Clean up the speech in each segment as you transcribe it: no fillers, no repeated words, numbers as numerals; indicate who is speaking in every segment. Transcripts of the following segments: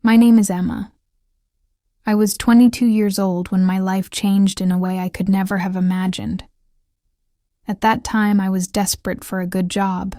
Speaker 1: My name is Emma. I was 22 years old when my life changed in a way I could never have imagined. At that time, I was desperate for a good job.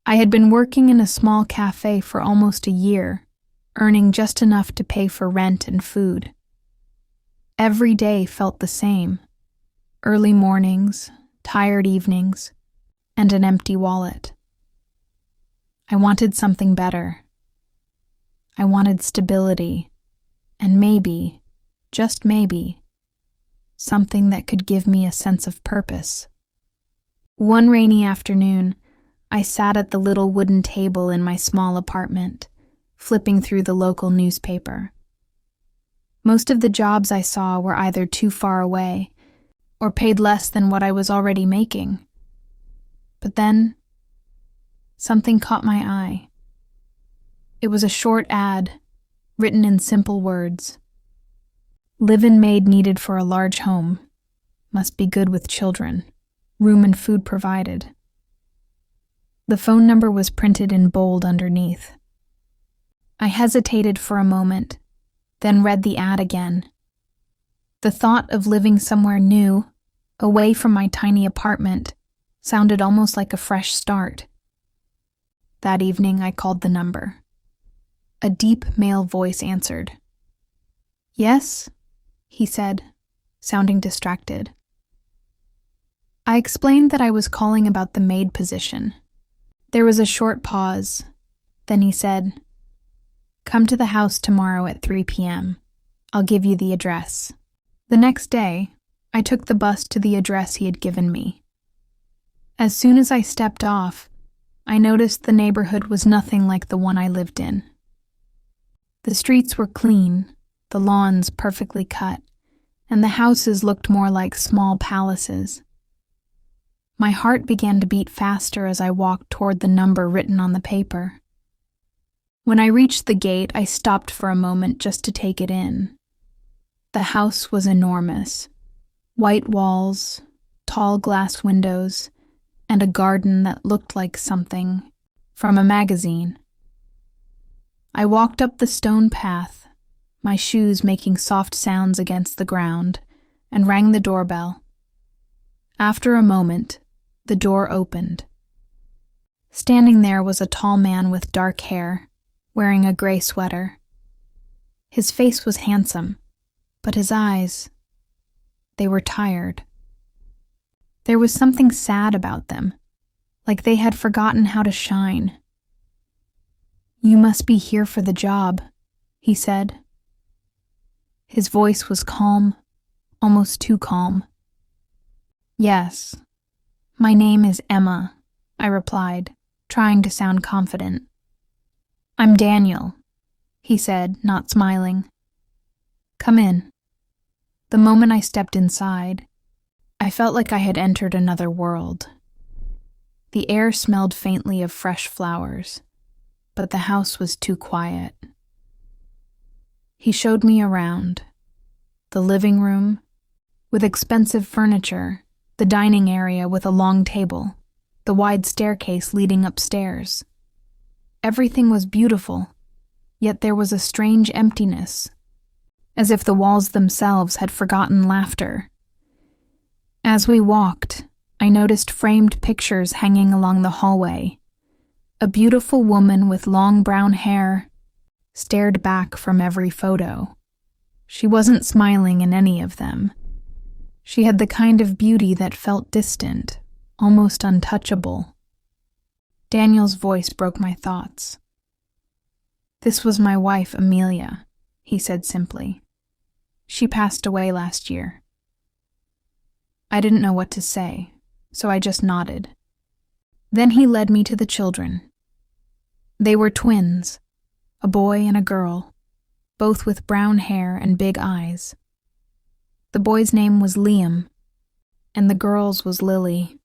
Speaker 1: I had been working in a small cafe for almost a year, earning just enough to pay for rent and food. Every day felt the same: early mornings, tired evenings, and an empty wallet. I wanted something better. I wanted stability, and maybe, just maybe, something that could give me a sense of purpose. One rainy afternoon, I sat at the little wooden table in my small apartment, flipping through the local newspaper. Most of the jobs I saw were either too far away or paid less than what I was already making. But then, something caught my eye. It was a short ad, written in simple words. Live-in maid needed for a large home. Must be good with children. Room and food provided. The phone number was printed in bold underneath. I hesitated for a moment, then read the ad again. The thought of living somewhere new, away from my tiny apartment, sounded almost like a fresh start. That evening, I called the number. A deep male voice answered. "Yes?" he said, sounding distracted. I explained that I was calling about the maid position. There was a short pause. Then he said, "Come to the house tomorrow at 3 p.m. I'll give you the address." The next day, I took the bus to the address he had given me. As soon as I stepped off, I noticed the neighborhood was nothing like the one I lived in. The streets were clean, the lawns perfectly cut, and the houses looked more like small palaces. My heart began to beat faster as I walked toward the number written on the paper. When I reached the gate, I stopped for a moment just to take it in. The house was enormous. White walls, tall glass windows, and a garden that looked like something from a magazine. I walked up the stone path, my shoes making soft sounds against the ground, and rang the doorbell. After a moment, the door opened. Standing there was a tall man with dark hair, wearing a gray sweater. His face was handsome, but his eyes, they were tired. There was something sad about them, like they had forgotten how to shine. "You must be here for the job," he said. His voice was calm, almost too calm. "Yes, my name is Emma," I replied, trying to sound confident. "I'm Daniel," he said, not smiling. "Come in." The moment I stepped inside, I felt like I had entered another world. The air smelled faintly of fresh flowers, but the house was too quiet. He showed me around. The living room, with expensive furniture, the dining area with a long table, the wide staircase leading upstairs. Everything was beautiful, yet there was a strange emptiness, as if the walls themselves had forgotten laughter. As we walked, I noticed framed pictures hanging along the hallway. A beautiful woman with long brown hair stared back from every photo. She wasn't smiling in any of them. She had the kind of beauty that felt distant, almost untouchable. Daniel's voice broke my thoughts. "This was my wife, Amelia," he said simply. "She passed away last year." I didn't know what to say, so I just nodded. Then he led me to the children. They were twins, a boy and a girl, both with brown hair and big eyes. The boy's name was Liam, and the girl's was Lily.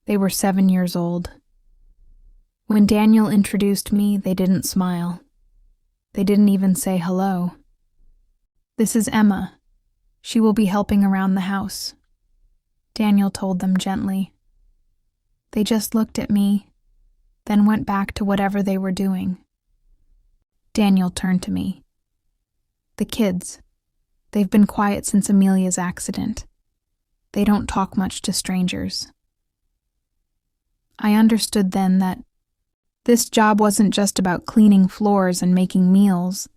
Speaker 1: They were 7 years old. When Daniel introduced me, they didn't smile. They didn't even say hello. "This is Emma. She will be helping around the house," Daniel told them gently. They just looked at me, then went back to whatever they were doing. Daniel turned to me. The kids. They've been quiet since Amelia's accident. They don't talk much to strangers. I understood then that this job wasn't just about cleaning floors and making meals.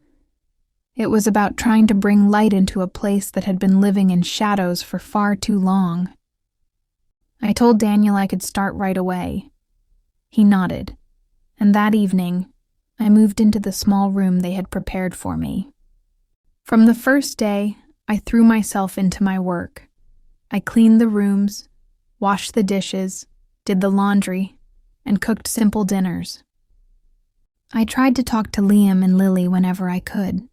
Speaker 1: It was about trying to bring light into a place that had been living in shadows for far too long. I told Daniel I could start right away. He nodded, and that evening, I moved into the small room they had prepared for me. From the first day, I threw myself into my work. I cleaned the rooms, washed the dishes, did the laundry, and cooked simple dinners. I tried to talk to Liam and Lily whenever I could,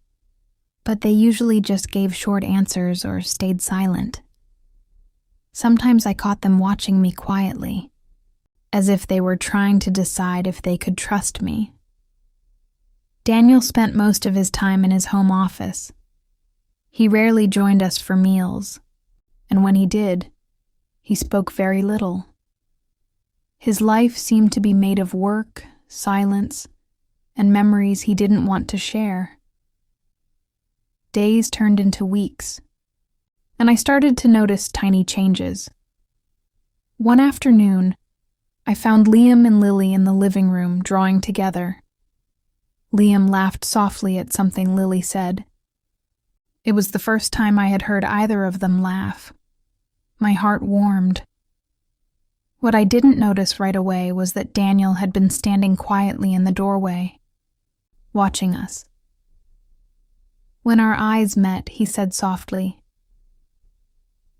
Speaker 1: but they usually just gave short answers or stayed silent. Sometimes I caught them watching me quietly, as if they were trying to decide if they could trust me. Daniel spent most of his time in his home office. He rarely joined us for meals, and when he did, he spoke very little. His life seemed to be made of work, silence, and memories he didn't want to share. Days turned into weeks, and I started to notice tiny changes. One afternoon, I found Liam and Lily in the living room drawing together. Liam laughed softly at something Lily said. It was the first time I had heard either of them laugh. My heart warmed. What I didn't notice right away was that Daniel had been standing quietly in the doorway, watching us. When our eyes met, he said softly,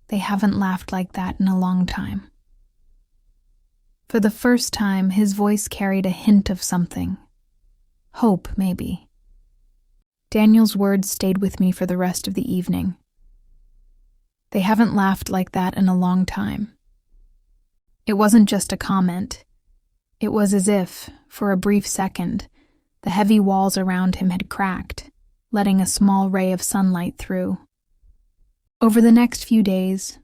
Speaker 1: "They haven't laughed like that in a long time." For the first time, his voice carried a hint of something. Hope, maybe. Daniel's words stayed with me for the rest of the evening. They haven't laughed like that in a long time. It wasn't just a comment. It was as if, for a brief second, the heavy walls around him had cracked, letting a small ray of sunlight through. Over the next few days,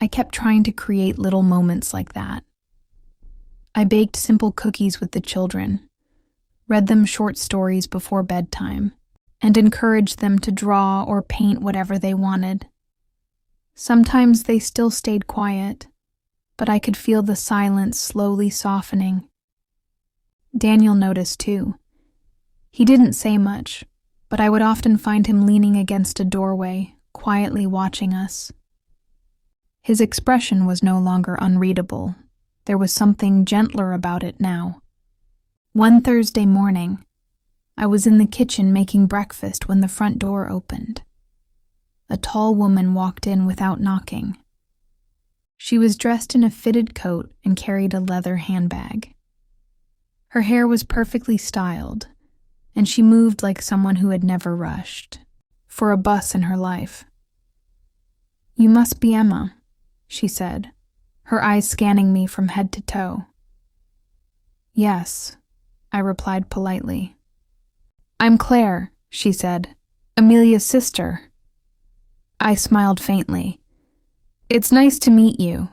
Speaker 1: I kept trying to create little moments like that. I baked simple cookies with the children, read them short stories before bedtime, and encouraged them to draw or paint whatever they wanted. Sometimes they still stayed quiet, but I could feel the silence slowly softening. Daniel noticed too. He didn't say much, but I would often find him leaning against a doorway, quietly watching us. His expression was no longer unreadable. There was something gentler about it now. One Thursday morning, I was in the kitchen making breakfast when the front door opened. A tall woman walked in without knocking. She was dressed in a fitted coat and carried a leather handbag. Her hair was perfectly styled, and she moved like someone who had never rushed for a bus in her life. "You must be Emma," she said, her eyes scanning me from head to toe. "Yes," I replied politely. "I'm Claire," she said, "Amelia's sister." I smiled faintly. "It's nice to meet you."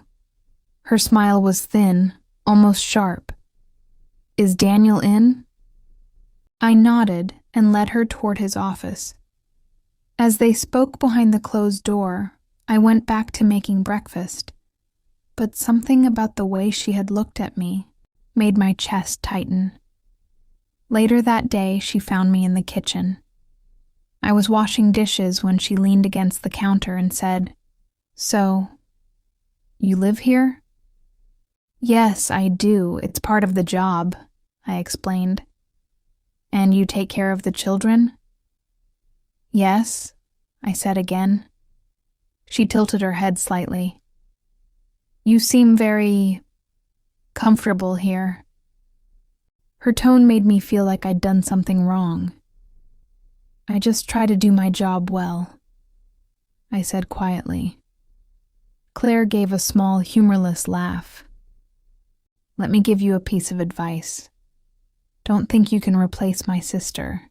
Speaker 1: Her smile was thin, almost sharp. "Is Daniel in?" I nodded and led her toward his office. As they spoke behind the closed door, I went back to making breakfast, but something about the way she had looked at me made my chest tighten. Later that day, she found me in the kitchen. I was washing dishes when she leaned against the counter and said, "So, you live here?" "Yes, I do. It's part of the job," I explained. "And you take care of the children?" "Yes," I said again. She tilted her head slightly. "You seem very comfortable here." Her tone made me feel like I'd done something wrong. "I just try to do my job well," I said quietly. Claire gave a small, humorless laugh. "Let me give you a piece of advice. Don't think you can replace my sister.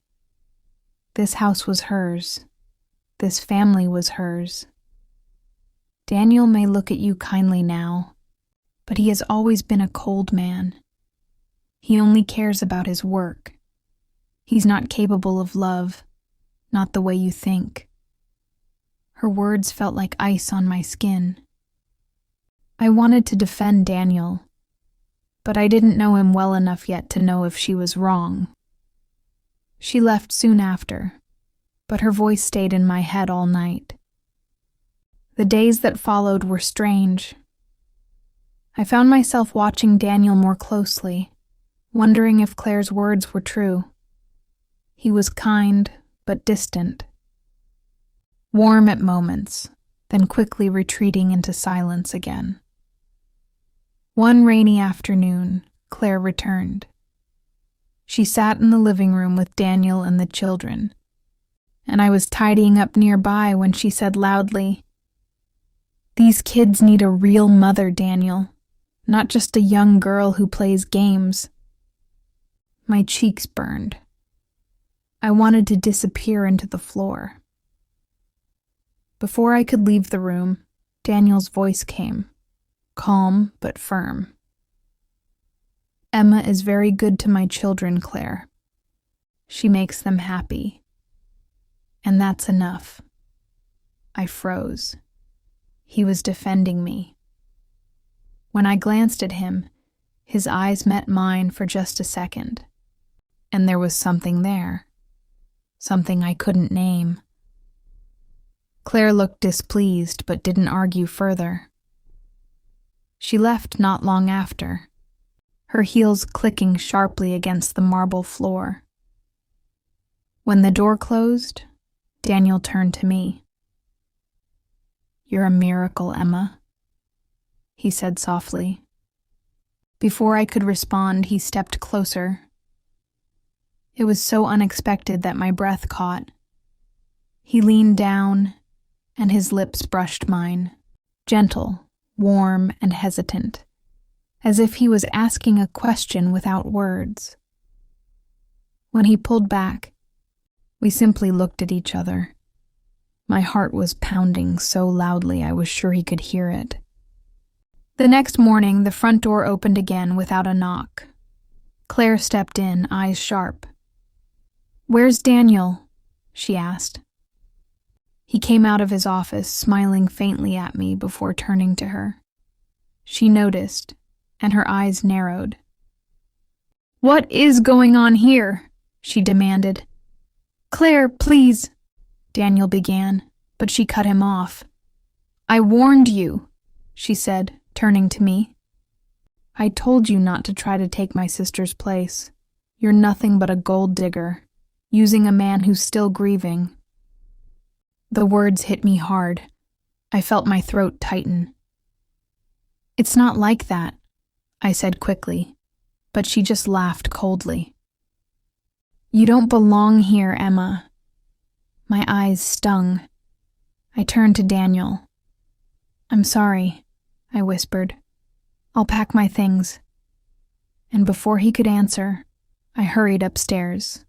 Speaker 1: This house was hers. This family was hers. Daniel may look at you kindly now, but he has always been a cold man. He only cares about his work. He's not capable of love, not the way you think. Her words felt like ice on my skin. I wanted to defend Daniel, but I didn't know him well enough yet to know if she was wrong. She left soon after, but her voice stayed in my head all night. The days that followed were strange. I found myself watching Daniel more closely, wondering if Claire's words were true. He was kind, but distant. Warm at moments, then quickly retreating into silence again. One rainy afternoon, Claire returned. She sat in the living room with Daniel and the children, and I was tidying up nearby when she said loudly, "These kids need a real mother, Daniel, not just a young girl who plays games." My cheeks burned. I wanted to disappear into the floor. Before I could leave the room, Daniel's voice came, calm but firm. "Emma is very good to my children, Claire. She makes them happy. And that's enough." I froze. He was defending me. When I glanced at him, his eyes met mine for just a second, and there was something there. Something I couldn't name. Claire looked displeased but didn't argue further. She left not long after, her heels clicking sharply against the marble floor. When the door closed, Daniel turned to me. "You're a miracle, Emma," he said softly. Before I could respond, he stepped closer. It was so unexpected that my breath caught. He leaned down, and his lips brushed mine, gentle, warm, and hesitant, as if he was asking a question without words. When he pulled back, we simply looked at each other. My heart was pounding so loudly I was sure he could hear it. The next morning, the front door opened again without a knock. Claire stepped in, eyes sharp. "Where's Daniel?" she asked. He came out of his office, smiling faintly at me before turning to her. She noticed, and her eyes narrowed. "What is going on here?" she demanded. "Claire, please," Daniel began, but she cut him off. "I warned you," she said, turning to me. "I told you not to try to take my sister's place. You're nothing but a gold digger, using a man who's still grieving." The words hit me hard. I felt my throat tighten. "It's not like that," I said quickly, but she just laughed coldly. "You don't belong here, Emma." My eyes stung. I turned to Daniel. "I'm sorry," I whispered. "I'll pack my things." And before he could answer, I hurried upstairs.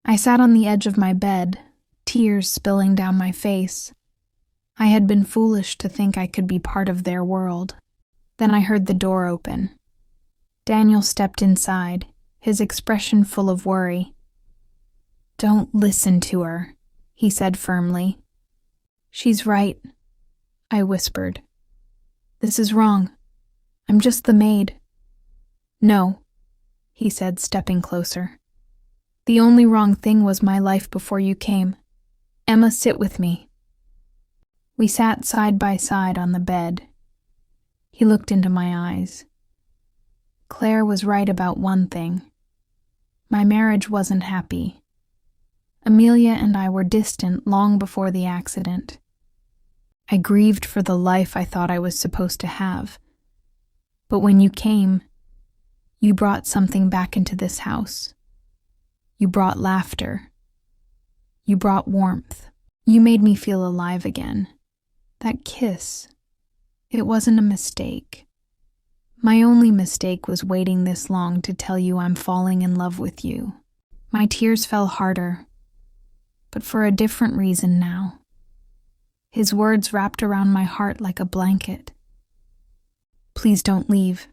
Speaker 1: I sat on the edge of my bed, tears spilling down my face. I had been foolish to think I could be part of their world. Then I heard the door open. Daniel stepped inside, his expression full of worry. "Don't listen to her," he said firmly. "She's right," I whispered. "This is wrong. I'm just the maid." "No," he said, stepping closer. "The only wrong thing was my life before you came. Emma, sit with me." We sat side by side on the bed. He looked into my eyes. Claire was right about one thing. My marriage wasn't happy. Amelia and I were distant long before the accident. I grieved for the life I thought I was supposed to have. But when you came, you brought something back into this house. You brought laughter. You brought warmth. You made me feel alive again. That kiss, it wasn't a mistake. My only mistake was waiting this long to tell you I'm falling in love with you. My tears fell harder, but for a different reason now. His words wrapped around my heart like a blanket. "Please don't leave,"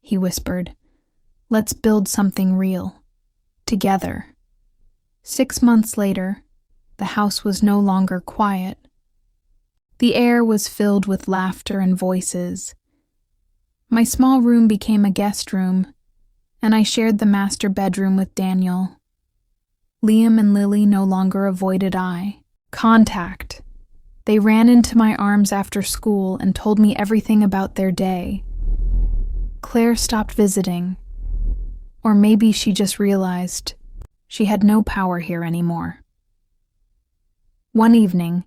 Speaker 1: he whispered. "Let's build something real. Together." 6 months later, the house was no longer quiet. The air was filled with laughter and voices. My small room became a guest room, and I shared the master bedroom with Daniel. Liam and Lily no longer avoided eye contact. They ran into my arms after school and told me everything about their day. Claire stopped visiting, or maybe she just realized she had no power here anymore. One evening,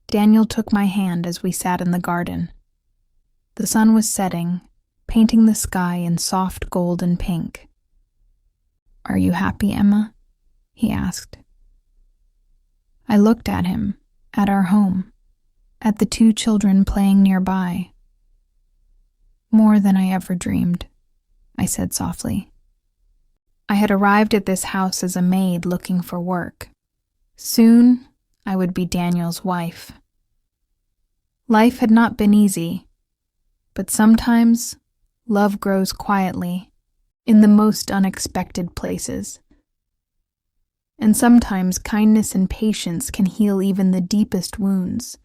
Speaker 1: Daniel took my hand as we sat in the garden. The sun was setting, painting the sky in soft gold and pink. "Are you happy, Emma?" he asked. I looked at him, at our home, at the 2 children playing nearby. "More than I ever dreamed," I said softly. I had arrived at this house as a maid looking for work. Soon, I would be Daniel's wife. Life had not been easy, but sometimes love grows quietly, in the most unexpected places. And sometimes kindness and patience can heal even the deepest wounds.